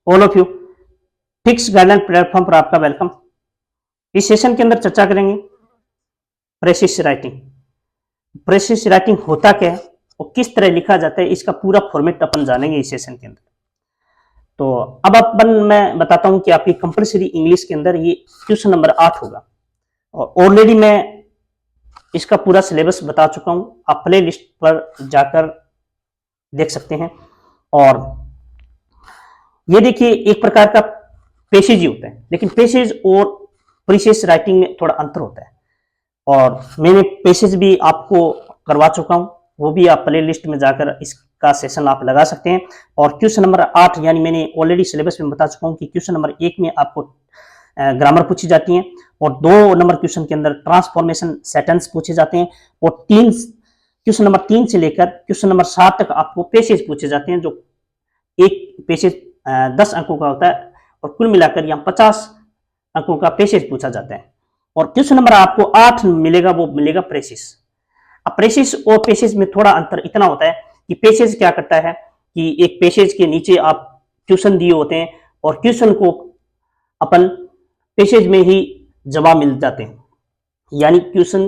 All of you. Fix guideline platform पर आपका welcome. इस सेशन के अंदर चर्चा करेंगे प्रेसिस राइटिंग। प्रेसिस राइटिंग होता क्या है और किस तरह लिखा जाता है, इसका पूरा फॉर्मेट अपन जानेंगे इस सेशन के अंदर। तो अब मैं बताता हूं कि आपकी कंपलसरी इंग्लिश के अंदर ये क्वेश्चन नंबर 8 होगा और ऑलरेडी मैं इसका पूरा सिलेबस बता चुका हूं, आप प्ले लिस्ट पर जाकर देख सकते हैं। और ये देखिए एक प्रकार का पेसेज ही होता है, लेकिन पेसेज और प्रीसियस राइटिंग में थोड़ा अंतर होता है और मैंने पेसेज भी आपको करवा चुका हूं, वो भी आप प्ले लिस्ट में जाकर इसका सेशन आप लगा सकते हैं। और क्वेश्चन नंबर 8 यानी मैंने ऑलरेडी सिलेबस में बता चुका हूं कि क्वेश्चन नंबर 1 में आपको ग्रामर पूछी जाती है और 2 नंबर क्वेश्चन के अंदर ट्रांसफॉर्मेशन सेंटेंस पूछे जाते हैं और क्वेश्चन नंबर 3 से लेकर क्वेश्चन नंबर 7 तक आपको पेसेज पूछे जाते हैं, जो एक पेसेज 10 अंकों का होता है और कुल मिलाकर यहाँ 50 अंकों का पेसेज पूछा जाता है। और क्वेश्चन नंबर आपको 8 मिलेगा, वो मिलेगा प्रेसिस। अब प्रेसिस और पेसेज में थोड़ा अंतर इतना होता है कि पेसेज क्या करता है कि एक पेसेज के नीचे आप क्वेश्चन दिए होते हैं और क्वेश्चन को अपन पेसेज में ही जवाब मिल जाते हैं, यानी क्वेश्चन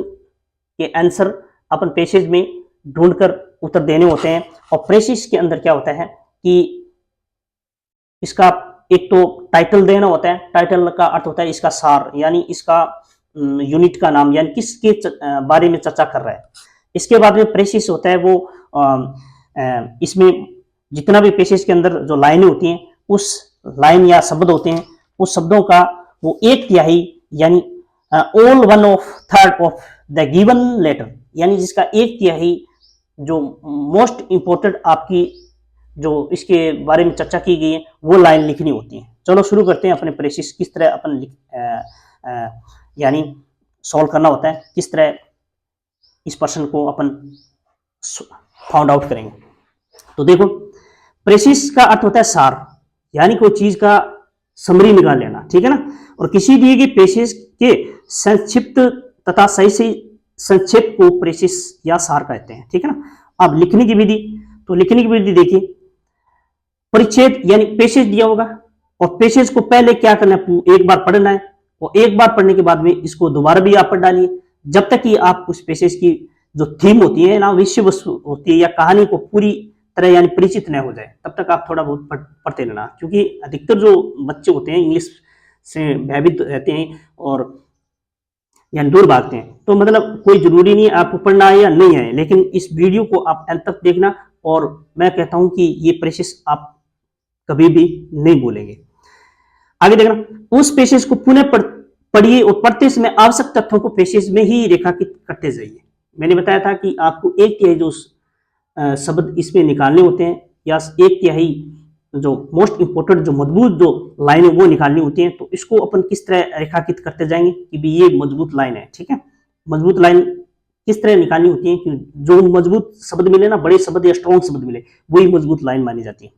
के आंसर अपन पेसेज में ढूंढकर उत्तर देने होते हैं। और प्रेसिस के अंदर क्या होता है कि इसका एक तो टाइटल देना होता है, टाइटल का अर्थ होता है इसका सार, यानी इसका यूनिट का नाम, यानी किसके बारे में चर्चा कर रहा है। इसके बाद में प्रेसिस होता है वो इसमें जितना भी पेसेज के अंदर जो लाइनें होती हैं, उस लाइन या शब्द होते हैं, उस शब्दों का वो 1/3 यानी all 1/3 of the given letter, यानी जिसका 1/3 जो मोस्ट इंपोर्टेंट आपकी जो इसके बारे में चर्चा की गई है वो लाइन लिखनी होती है। चलो शुरू करते हैं अपने प्रेसिस किस तरह अपन यानी सॉल्व करना होता है, किस तरह इस पर्सन को अपन फाउंड आउट करेंगे। तो देखो, प्रेसिस का अर्थ होता है सार, यानी कोई चीज का समरी निकाल लेना, ठीक है ना। और किसी दिए गए पेसेज के संक्षिप्त तथा सही से संक्षेप को प्रेसिस या सार कहते हैं, ठीक है ना। अब लिखने की विधि, तो लिखने की विधि देखिए, परिच्छेद यानी पेसेज दिया होगा और पेसेज को पहले क्या करना है, एक बार पढ़ना है और एक बार पढ़ने के बाद में इसको दोबारा भी आप पढ़ डालिए, जब तक कि आप उस पेसेज की जो थीम होती है ना, विषय वस्तु होती है या कहानी को पूरी तरह यानी परिचित न हो जाए, तब तक आप थोड़ा बहुत पढ़ते रहना। क्योंकि अधिकतर जो बच्चे होते हैं इंग्लिश से भयभीत रहते हैं और यानी दूर भागते हैं, तो मतलब कोई जरूरी नहीं है आपको पढ़ना है या नहीं है, लेकिन इस वीडियो को आप अंत तक देखना और मैं कहता हूं कि ये प्रेसिस आप कभी भी नहीं भूलेंगे। आगे देखना, उस पेसेज को पुनः पढ़िए और पढ़ते समय आवश्यक तथ्यों को पेसेज में ही रेखांकित करते जाइए। मैंने बताया था कि आपको 1/3 जो शब्द इसमें निकालने होते हैं या 1/3 जो मोस्ट इंपोर्टेंट जो मजबूत जो लाइन है वो निकालनी होती है। तो इसको अपन किस तरह रेखांकित करते जाएंगे कि भी ये मजबूत लाइन है, ठीक है। मजबूत लाइन किस तरह निकालनी होती है कि जो मजबूत शब्द मिले ना, बड़े शब्द या स्ट्रॉन्ग शब्द मिले, वही मजबूत लाइन मानी जाती है।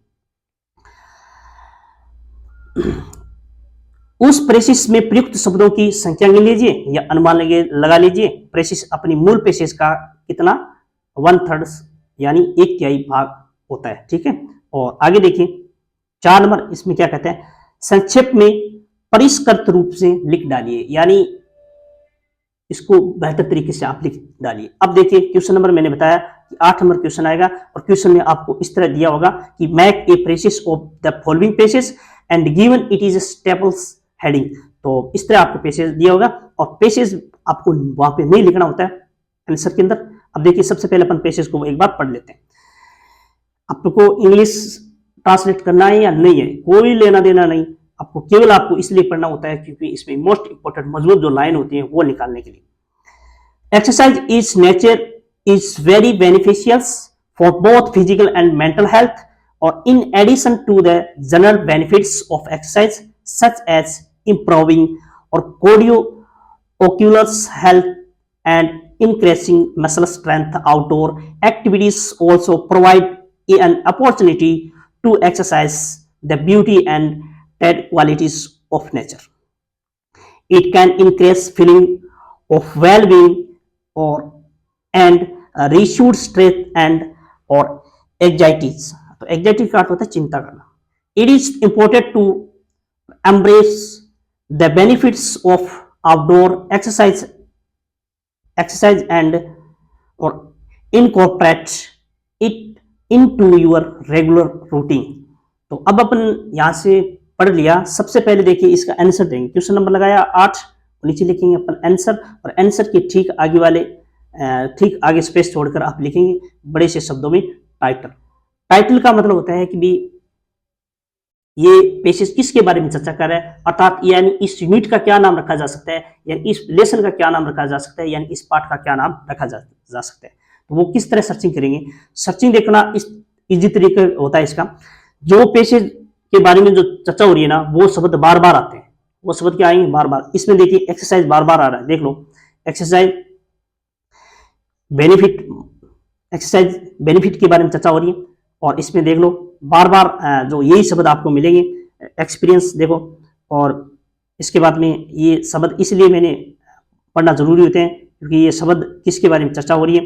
उस प्रेसिस में प्रयुक्त शब्दों की संख्या गिन लीजिए या अनुमान लगा लीजिए। प्रेसिस अपनी मूल पेसेज का कितना 1/3 यानी 1/3 भाग होता है, ठीक है। और आगे देखिए 4 नंबर, इसमें क्या कहते हैं, संक्षेप में परिष्कृत रूप से लिख डालिए, यानी इसको बेहतर तरीके से आप लिख डालिए। अब देखिए क्वेश्चन नंबर मैंने बताया कि 8 नंबर क्वेश्चन आएगा और क्वेश्चन में आपको इस तरह दिया होगा कि make a precious of the following passage and given it is stables heading. तो इस तरह आपको पेसेज दिया होगा और पेसेज आपको वहां पे नहीं लिखना होता है आंसर के अंदर। अब देखिए सबसे पहले अपन पेसेज को एक बार पढ़ लेते हैं। आपको इंग्लिश ट्रांसलेट करना है या नहीं है, कोई लेना देना नहीं, आपको केवल आपको इसलिए पढ़ना होता है क्योंकि इसमें मोस्ट इंपोर्टेंट मजबूत जो लाइन होती है वो निकालने के लिए। Exercise is nature is very beneficial for both physical and mental health और in addition to the general benefits of exercise such as improving or cardiovascular health and increasing muscle strength. Outdoor activities also provide an opportunity to exercise the beauty and dead qualities of nature. It can increase feeling of well-being or and reduce stress and or anxieties. तो anxiety का अर्थ होता है चिंता करना, It is important to embrace the benefits of outdoor exercise and or incorporate it into your regular routine. तो अब अपन यहां से पढ़ लिया। सबसे पहले देखिए इसका आंसर देंगे। क्वेश्चन नंबर लगाया 8, नीचे लिखेंगे अपन आंसर, और आंसर के ठीक आगे स्पेस छोड़कर आप लिखेंगे बड़े से शब्दों में टाइटल। टाइटल का मतलब होता है कि भी ये पेशेज किसके बारे में चर्चा कर रहा है, अर्थात यानी इस यूनिट का क्या नाम रखा जा सकता है, यानी इस लेसन का क्या नाम रखा जा सकता है, यानी इस पार्ट का क्या नाम रखा जा सकता है। तो वो किस तरह सर्चिंग करेंगे। सर्चिंग देखना इस इजी तरीके होता है इसका। जो पेशेज के बारे में जो चर्चा हो रही है ना, वो शब्द बार बार आते हैं। वो शब्द क्या आएंगे बार बार। इसमें देखिए एक्सरसाइज बार बार आ रहा है, देख लो एक्सरसाइज बेनिफिट के बारे में चर्चा हो रही है। और इसमें देख लो बार बार जो यही शब्द आपको मिलेंगे। एक्सपीरियंस देखो, और इसके बाद में ये शब्द इसलिए मैंने पढ़ना जरूरी होते हैं क्योंकि ये शब्द किसके बारे में चर्चा हो रही है,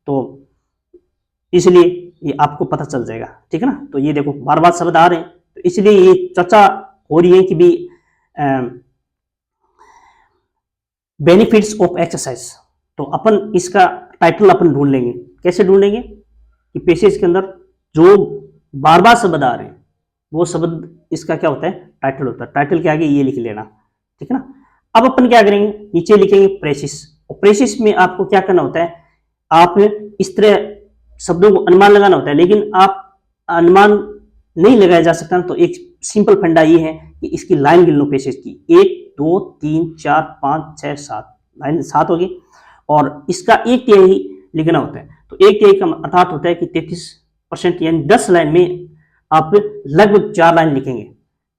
तो इसलिए ये आपको पता चल जाएगा, ठीक है ना। तो ये देखो बार बार शब्द आ रहे हैं, तो इसलिए ये चर्चा हो रही है कि भी बेनिफिट्स ऑफ एक्सरसाइज। तो अपन इसका टाइटल अपन ढूंढ लेंगे। कैसे ढूंढेंगे कि पेशेज के अंदर जो बार बार शब्द आ रहे हैं वो शब्द इसका क्या होता है, टाइटल होता है। टाइटल के आगे ये लिख लेना, ठीक है ना। अब अपन क्या करेंगे, नीचे लिखेंगे प्रेसिस। और प्रेसिस में आपको क्या करना होता है, आप इस तरह शब्दों को अनुमान लगाना होता है, लेकिन आप अनुमान नहीं लगाया जा सकता। तो एक सिंपल फंडा ये है कि इसकी लाइन गिन लो पेशेज की, 1 2 3 4 5 6 7, लाइन 7 होगी। और इसका एक तिहाई लिखना होता है। तो एक तिहाई का अर्थात होता है कि 33% यानी 10 लाइन में आप लगभग 4 लाइन लिखेंगे,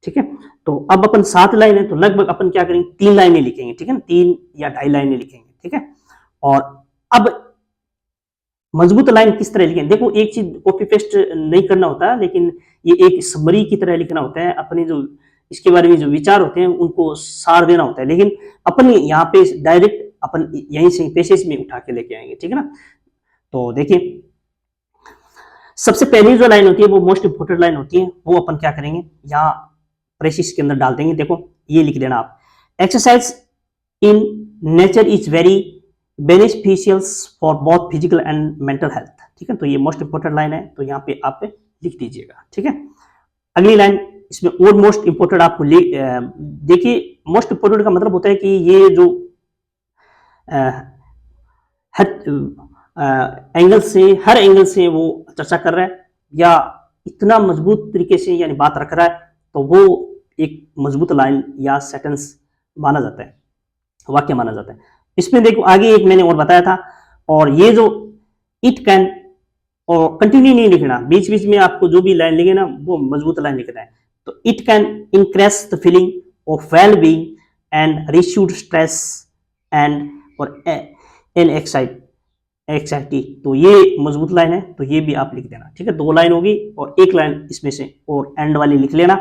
ठीक है। तो अब अपन 7 लाइन है, तो लगभग अपन क्या करेंगे 3 लाइनें लिखेंगे, ठीक है ना, 3 या 2.5 लाइनें लिखेंगे, ठीक है। और अब मजबूत लाइन किस तरह लिखें, देखो एक चीज कॉपी पेस्ट नहीं करना होता, लेकिन ये एक समरी की तरह लिखना होता है। अपने जो इसके बारे में जो विचार होते हैं उनको सार देना होता है, लेकिन अपन यहाँ पे डायरेक्ट अपन यहीं से पेशेज में उठा के लेके आएंगे, ठीक है ना। तो देखिए सबसे पहली जो लाइन होती है वो मोस्ट इंपोर्टेंट लाइन होती है, वो अपन क्या करेंगे यहाँ प्रेसिस के अंदर डाल देंगे। देखो ये लिख देना आप, exercise in nature is very beneficials for both physical and mental health, ठीक है। तो ये मोस्ट इंपोर्टेंट लाइन है, तो यहाँ पे आप लिख दीजिएगा, ठीक है। अगली लाइन इसमें और मोस्ट इंपोर्टेंट आपको देखिए, मोस्ट इंपोर्टेंट का मतलब होता है कि ये जो हर एंगल से वो चर्चा कर रहा है या इतना मजबूत तरीके से यानी बात रख रहा है, तो वो एक मजबूत लाइन या सेंटेंस माना जाता है, वाक्य माना जाता है। इसमें देखो आगे एक मैंने और बताया था, और ये जो इट कैन, और कंटिन्यू नहीं लिखना, बीच बीच में आपको जो भी लाइन लिखे ना वो मजबूत लाइन लिखना है। तो it can increase the feeling of well being and reduce stress and और एन एक्साइटी। तो ये मजबूत लाइन है, तो ये भी आप लिख देना, ठीक है। 2 लाइन होगी और 1 लाइन इसमें से और एंड वाली लिख लेना।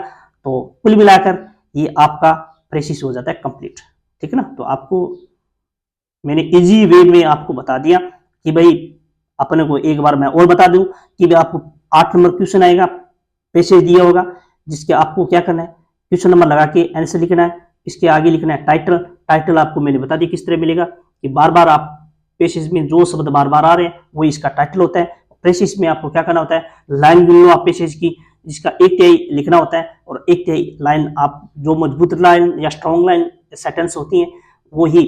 तो कुल मिलाकर ये आपका प्रेसिस हो जाता है कंप्लीट, ठीक है ना। तो आपको मैंने इजी वे में आपको बता दिया कि भाई अपने को एक बार मैं और बता दूं कि भाई आपको 8 नंबर क्वेश्चन आएगा, पेशेज दिया होगा, जिसके आपको क्या करना है, क्वेश्चन नंबर लगा के आंसर लिखना है। इसके आगे लिखना है टाइटल। टाइटल आपको मैंने बता दिया किस तरह मिलेगा, कि बार बार आप पेशेज में जो शब्द बार बार आ रहे हैं वो इसका टाइटल होता है। प्रेसिस में आपको क्या करना होता है, लाइन गिन लो आप पेशेज की, जिसका एक तिहाई लिखना होता है, और एक तिहाई लाइन आप जो मजबूत लाइन या स्ट्रॉन्ग लाइन सेंटेंस होती हैं वो ही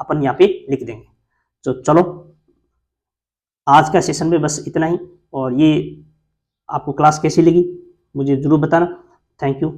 अपन यहाँ पे लिख देंगे। तो चलो आज का सेशन में बस इतना ही, और ये आपको क्लास कैसी लगी मुझे जरूर बताना। Thank you.